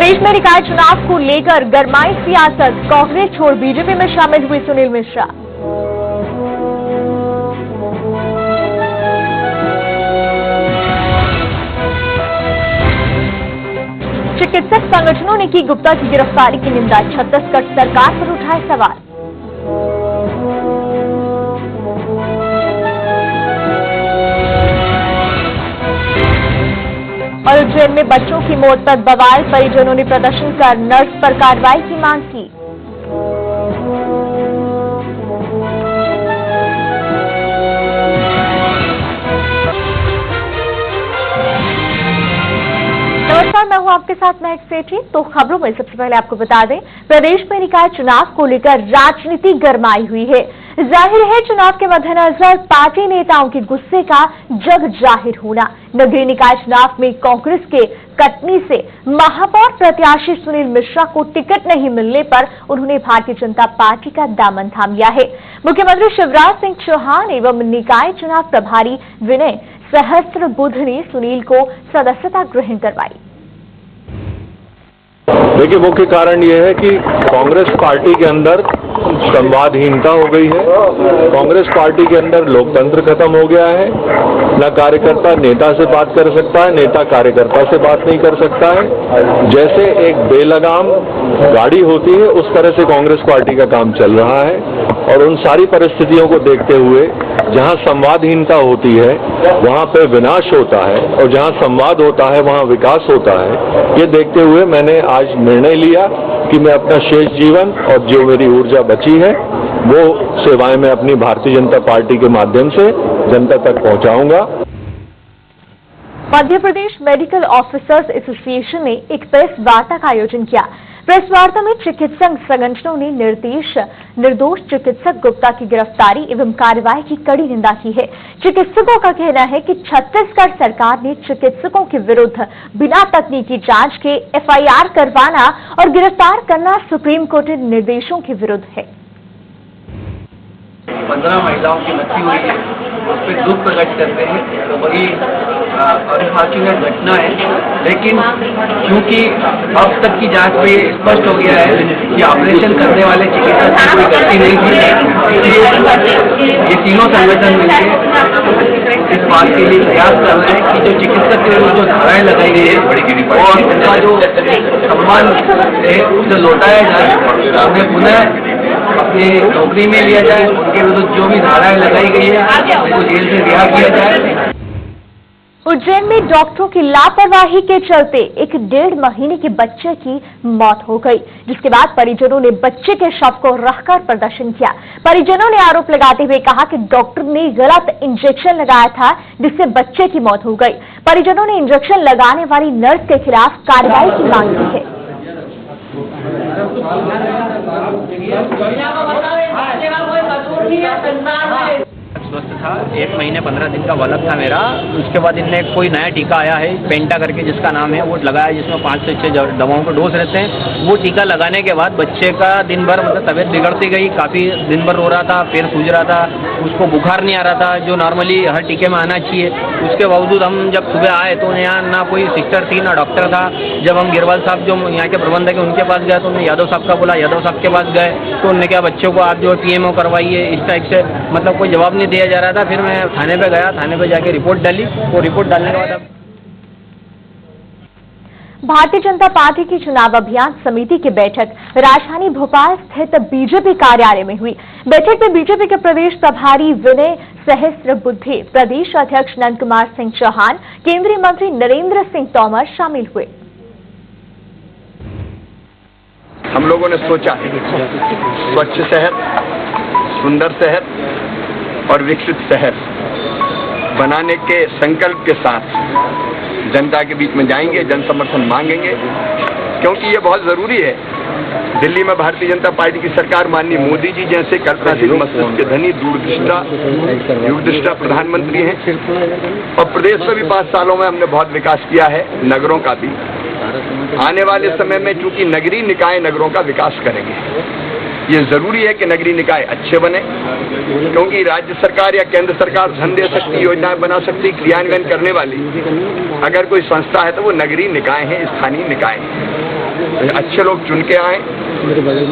प्रदेश में निकाय चुनाव को लेकर गरमाई सियासत, कांग्रेस छोड़ बीजेपी में शामिल हुए सुनील मिश्रा। चिकित्सक संगठनों ने की गुप्ता की गिरफ्तारी की निंदा, छत्तीसगढ़ सरकार पर उठाए सवाल। और उज्जैन में बच्चों की मौत पर बवाल, परिजनों ने प्रदर्शन कर नर्स पर कार्रवाई की मांग की। नमस्कार, मैं हूं आपके साथ महक सेठी। तो खबरों में सबसे पहले आपको बता दें, प्रदेश में निकाय चुनाव को लेकर राजनीति गरमाई हुई है। जाहिर है चुनाव के मद्देनजर पार्टी नेताओं के गुस्से का जग जाहिर होना। नगरीय निकाय चुनाव में कांग्रेस के कटनी से महापौर प्रत्याशी सुनील मिश्रा को टिकट नहीं मिलने पर उन्होंने भारतीय जनता पार्टी का दामन थाम लिया है। मुख्यमंत्री शिवराज सिंह चौहान एवं निकाय चुनाव प्रभारी विनय सहस्त्रबुद्धे ने सुनील को सदस्यता ग्रहण करवाई। देखिए, मुख्य कारण यह है कि कांग्रेस पार्टी के अंदर संवादहीनता हो गई है। कांग्रेस पार्टी के अंदर लोकतंत्र खत्म हो गया है। न कार्यकर्ता नेता से बात कर सकता है, नेता कार्यकर्ता से बात नहीं कर सकता है। जैसे एक बेलगाम गाड़ी होती है, उस तरह से कांग्रेस पार्टी का काम चल रहा है। और उन सारी परिस्थितियों को देखते हुए जहां संवादहीनता होती है वहां पे विनाश होता है, और जहां संवाद होता है वहां विकास होता है। ये देखते हुए मैंने आज निर्णय लिया कि मैं अपना शेष जीवन और जो मेरी ऊर्जा बची है वो सेवाएं मैं अपनी भारतीय जनता पार्टी के माध्यम से जनता तक पहुंचाऊंगा। Madhya Pradesh medical officers association ने एक प्रेस वार्ता का आयोजन किया। प्रेस वार्ता में चिकित्सक संगठनों ने निर्दोष चिकित्सक गुप्ता की गिरफ्तारी एवं कार्रवाई की कड़ी निंदा की है। चिकित्सकों का कहना है कि छत्तीसगढ़ सरकार ने चिकित्सकों के विरुद्ध बिना तकनीकी जांच के एफआईआर करवाना और गिरफ्तार करना सुप्रीम कोर्ट के निर्देशों के विरुद्ध है। 15 महिलाओं की मृत्यु हुई है, उस पर दुख प्रकट करते हैं। तो बड़ी अनफॉर्चुनेट घटना है, लेकिन क्योंकि अब तक की जांच में स्पष्ट हो गया है कि ऑपरेशन करने वाले चिकित्सक की कोई गलती नहीं थी, ये तीनों संगठन मिलकर इस बात के लिए प्रयास कर रहे हैं कि जो चिकित्सक के विरुद्ध जो धाराएं लगाई गई है और उनका जो सम्मान है उसे लौटाया जाए, उन्हें पुनः अपनी नौकरी में लिया जाए। उनके विरुद्ध जो भी धाराएं लगाई गई है उनको जेल से रिहा किया जाए। उज्जैन में डॉक्टरों की लापरवाही के चलते एक 1.5 महीने के बच्चे की मौत हो गई, जिसके बाद परिजनों ने बच्चे के शव को रखकर प्रदर्शन किया। परिजनों ने आरोप लगाते हुए कहा कि डॉक्टर ने गलत इंजेक्शन लगाया था, जिससे बच्चे की मौत हो गई। परिजनों ने इंजेक्शन लगाने वाली नर्स के खिलाफ कार्रवाई की मांग की है। स्वस्थ था, 1 महीने 15 दिन का बालक था मेरा। उसके बाद इनने कोई नया टीका आया है पेंटा करके जिसका नाम है, वो लगाया, जिसमें 5 से 6 दवाओं के डोज रहते हैं। वो टीका लगाने के बाद बच्चे का दिन भर मतलब तबीयत बिगड़ती गई, काफ़ी दिन भर रो रहा था, पैर सूज रहा था, उसको बुखार नहीं आ रहा था जो नॉर्मली हर टीके में आना चाहिए। उसके बावजूद हम जब सुबह आए तो यहाँ ना कोई सिस्टर थी ना डॉक्टर था। जब हम गिरवाल साहब जो यहाँ के प्रबंधक है उनके पास गए तो उन्होंने यादव साहब का बोला, यादव साहब के पास गए तो उन्होंने कहा बच्चों को आप जो पीएमओ करवाइए, इस टाइप से मतलब कोई जवाब नहीं दिया जा रहा था। फिर मैं थाने पे गया, थाने पे जाके रिपोर्ट डाली। वो रिपोर्ट डालने के बाद अब भारतीय जनता पार्टी की चुनाव अभियान समिति की बैठक राजधानी भोपाल स्थित बीजेपी कार्यालय में हुई। बैठक में बीजेपी के प्रदेश प्रभारी विनय सहस्त्रबुद्धे, प्रदेश अध्यक्ष नंद कुमार सिंह चौहान, केंद्रीय मंत्री नरेंद्र सिंह तोमर शामिल हुए। हम लोगों ने सोचा स्वच्छ शहर, सुंदर शहर और विकसित शहर बनाने के संकल्प के साथ जनता के बीच में जाएंगे, जन समर्थन मांगेंगे, क्योंकि ये बहुत जरूरी है। दिल्ली में भारतीय जनता पार्टी की सरकार माननीय मोदी जी जैसे कल्पनाशील मस्तिष्क के धनी दूरदृष्टा प्रधानमंत्री हैं, और प्रदेश में भी 5 सालों में हमने बहुत विकास किया है, नगरों का भी। आने वाले समय में चूंकि नगरीय निकाय नगरों का विकास करेंगे, ये जरूरी है कि नगरीय निकाय अच्छे बने, क्योंकि राज्य सरकार या केंद्र सरकार धन दे सकती, योजनाएं बना सकती, क्रियान्वयन करने वाली अगर कोई संस्था है तो वो नगरीय निकाय है, स्थानीय निकाय है। अच्छे लोग चुन के आए।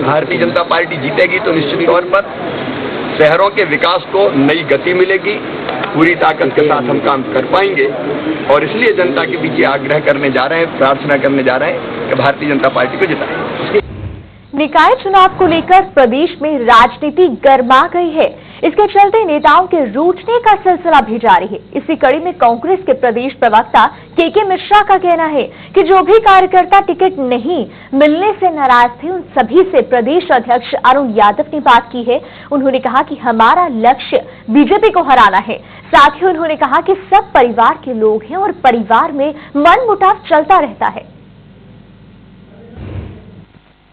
भारतीय जनता पार्टी जीतेगी तो निश्चित तौर पर शहरों के विकास को नई गति मिलेगी, पूरी ताकत के साथ हम काम कर पाएंगे और इसलिए जनता के बीच आग्रह करने जा रहे हैं, प्रार्थना करने जा रहे हैं कि भारतीय जनता पार्टी को जिताएं। निकाय चुनाव को लेकर प्रदेश में राजनीति गर्मा गई है। इसके चलते नेताओं के रूठने का सिलसिला भी जारी है। इसी कड़ी में कांग्रेस के प्रदेश प्रवक्ता के मिश्रा का कहना है कि जो भी कार्यकर्ता टिकट नहीं मिलने से नाराज थे, उन सभी से प्रदेश अध्यक्ष अरुण यादव ने बात की है। उन्होंने कहा कि हमारा लक्ष्य बीजेपी को हराना है। साथ ही उन्होंने कहा कि सब परिवार के लोग हैं और परिवार में मनमुटाव चलता रहता है।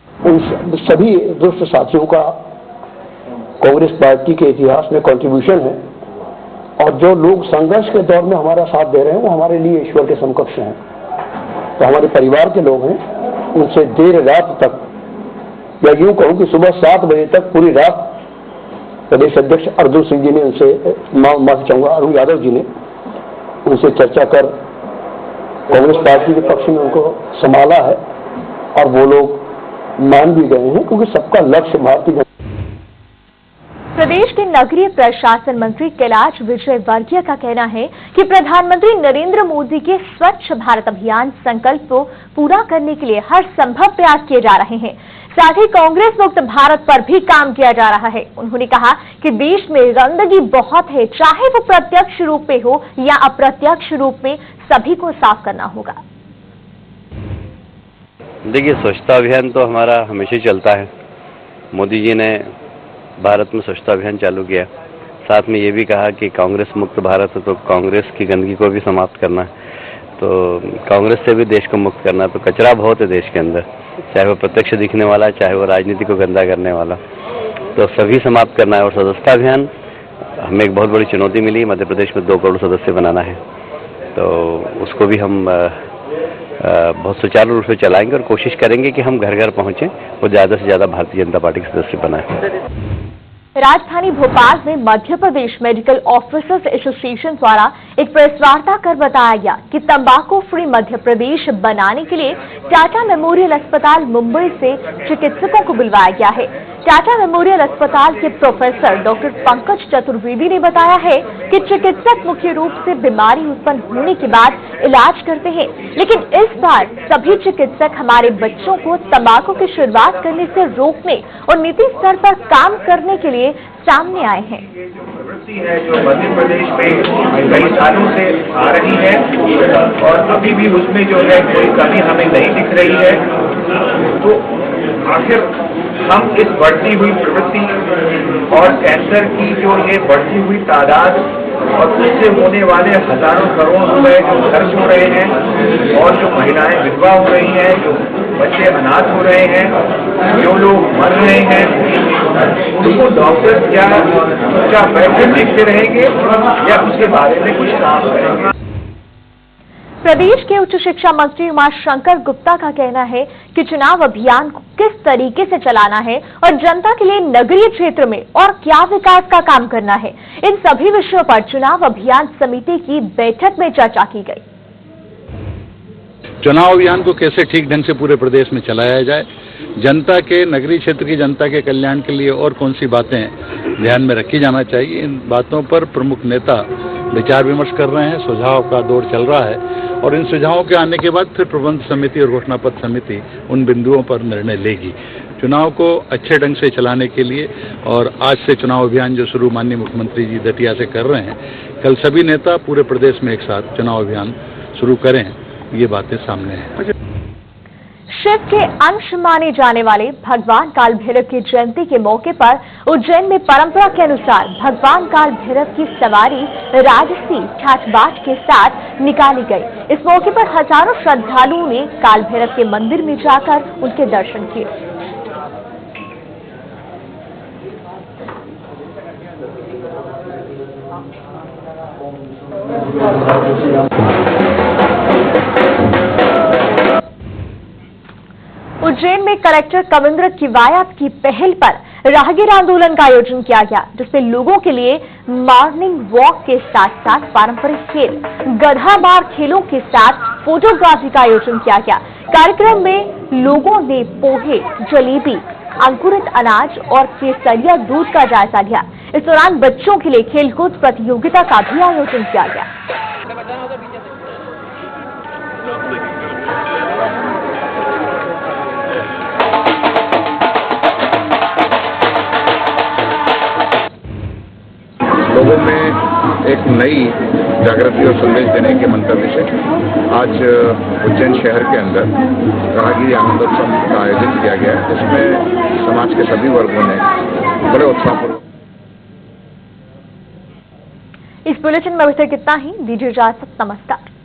उन सभी दुष्ट साथियों का कांग्रेस पार्टी के इतिहास में कंट्रीब्यूशन है और जो लोग संघर्ष के दौर में हमारा साथ दे रहे हैं वो हमारे लिए ईश्वर के समकक्ष हैं। तो हमारे परिवार के लोग हैं, उनसे देर रात तक, या यूं कहूं कि सुबह 7 बजे तक पूरी रात प्रदेश अध्यक्ष अर्जुन सिंह जी ने उनसे, माफी चाहूंगा अरुण यादव जी ने उनसे चर्चा कर कांग्रेस पार्टी के पक्ष में उनको संभाला है और वो लोग मान भी गए हैं क्योंकि सबका लक्ष्य भारतीय। प्रदेश के नगरीय प्रशासन मंत्री कैलाश विजयवर्गीय का कहना है कि प्रधानमंत्री नरेंद्र मोदी के स्वच्छ भारत अभियान संकल्प को पूरा करने के लिए हर संभव प्रयास किए जा रहे हैं। साथ ही कांग्रेस मुक्त भारत पर भी काम किया जा रहा है। उन्होंने कहा कि देश में गंदगी बहुत है, चाहे वो प्रत्यक्ष रूप में हो या अप्रत्यक्ष रूप में, सभी को साफ करना होगा। देखिए, स्वच्छता अभियान तो हमारा हमेशा ही चलता है। मोदी जी ने भारत में स्वच्छता अभियान चालू किया, साथ में ये भी कहा कि कांग्रेस मुक्त भारत है तो कांग्रेस की गंदगी को भी समाप्त करना है, तो कांग्रेस से भी देश को मुक्त करना है। तो कचरा बहुत है देश के अंदर, चाहे वो प्रत्यक्ष दिखने वाला, चाहे वो राजनीति को गंदा करने वाला, तो सभी समाप्त करना है। और सदस्यता अभियान हमें एक बहुत बड़ी चुनौती मिली, मध्य प्रदेश में 2 करोड़ सदस्य बनाना है, तो उसको भी हम बहुत सुचारू रूप से चलाएंगे और कोशिश करेंगे कि हम घर घर पहुंचे और ज्यादा से ज्यादा भारतीय जनता पार्टी के सदस्य बनाएं। राजधानी भोपाल में Madhya Pradesh medical officers association द्वारा एक प्रेस वार्ता कर बताया गया कि तंबाकू फ्री मध्य प्रदेश बनाने के लिए टाटा मेमोरियल अस्पताल मुंबई से चिकित्सकों को बुलवाया गया है। टाटा मेमोरियल अस्पताल के प्रोफेसर डॉक्टर पंकज चतुर्वेदी ने बताया है कि चिकित्सक मुख्य रूप से बीमारी उत्पन्न होने के बाद इलाज करते हैं, लेकिन इस बार सभी चिकित्सक हमारे बच्चों को तंबाकू की शुरुआत करने से रोकने और नीति स्तर पर काम करने के लिए सामने आए हैं। प्रवृत्ति है जो मध्य प्रदेश में कई सालों से आ रही है और अभी भी उसमें जो है कोई कमी हमें नहीं दिख रही है। तो आखिर हम इस बढ़ती हुई प्रवृत्ति और कैंसर की जो ये बढ़ती हुई तादाद और उससे होने वाले हजारों करोड़ रुपए जो खर्च हो रहे हैं और जो महिलाएं विधवा हो रही हैं, जो बच्चे अनाथ हो रहे हैं, जो लोग मर रहे हैं, उनको डॉक्टर क्या बैठे देखते रहेंगे या उसके बारे में कुछ काम करेंगे। प्रदेश के उच्च शिक्षा मंत्री उमाशंकर गुप्ता का कहना है कि चुनाव अभियान को किस तरीके से चलाना है और जनता के लिए नगरीय क्षेत्र में और क्या विकास का काम करना है, इन सभी विषयों पर चुनाव अभियान समिति की बैठक में चर्चा की गई। चुनाव अभियान को कैसे ठीक ढंग से पूरे प्रदेश में चलाया जाए, जनता के, नगरीय क्षेत्र की जनता के कल्याण के लिए और कौन सी बातें ध्यान में रखी जाना चाहिए, इन बातों पर प्रमुख नेता विचार विमर्श कर रहे हैं। सुझाव का दौर चल रहा है और इन सुझावों के आने के बाद फिर प्रबंध समिति और घोषणा पत्र समिति उन बिंदुओं पर निर्णय लेगी। चुनाव को अच्छे ढंग से चलाने के लिए और आज से चुनाव अभियान जो शुरू माननीय मुख्यमंत्री जी दतिया से कर रहे हैं, कल सभी नेता पूरे प्रदेश में एक साथ चुनाव अभियान शुरू करें, ये बातें सामने हैं। शिव के अंश माने जाने वाले भगवान काल भैरव की जयंती के मौके पर उज्जैन में परंपरा के अनुसार भगवान काल भैरव की सवारी राजसी ठाठ बाट के साथ निकाली गई। इस मौके पर हजारों श्रद्धालुओं ने काल भैरव के मंदिर में जाकर उनके दर्शन किए। उज्जैन में कलेक्टर कविंद्र किवायत की पहल पर राहगीर आंदोलन का आयोजन किया गया, जिसमें लोगों के लिए मॉर्निंग वॉक के साथ साथ पारंपरिक खेल, गधा मार खेलों के साथ फोटोग्राफी का आयोजन किया गया। कार्यक्रम में लोगों ने पोहे, जलेबी, अंकुरित अनाज और केसरिया दूध का जायजा लिया। इस दौरान बच्चों के लिए खेलकूद प्रतियोगिता का भी आयोजन किया गया। लोगों में एक नई जागृति और संदेश देने के मंतव्य से आज उज्जैन शहर के अंदर राहगीरी आनंदोत्सव का आयोजन किया गया है। इसमें समाज के सभी वर्गों ने बड़े उत्साहपूर्वक। इस बुलेटिन में अभी तक इतना ही। दीजिए इजाजत। नमस्कार।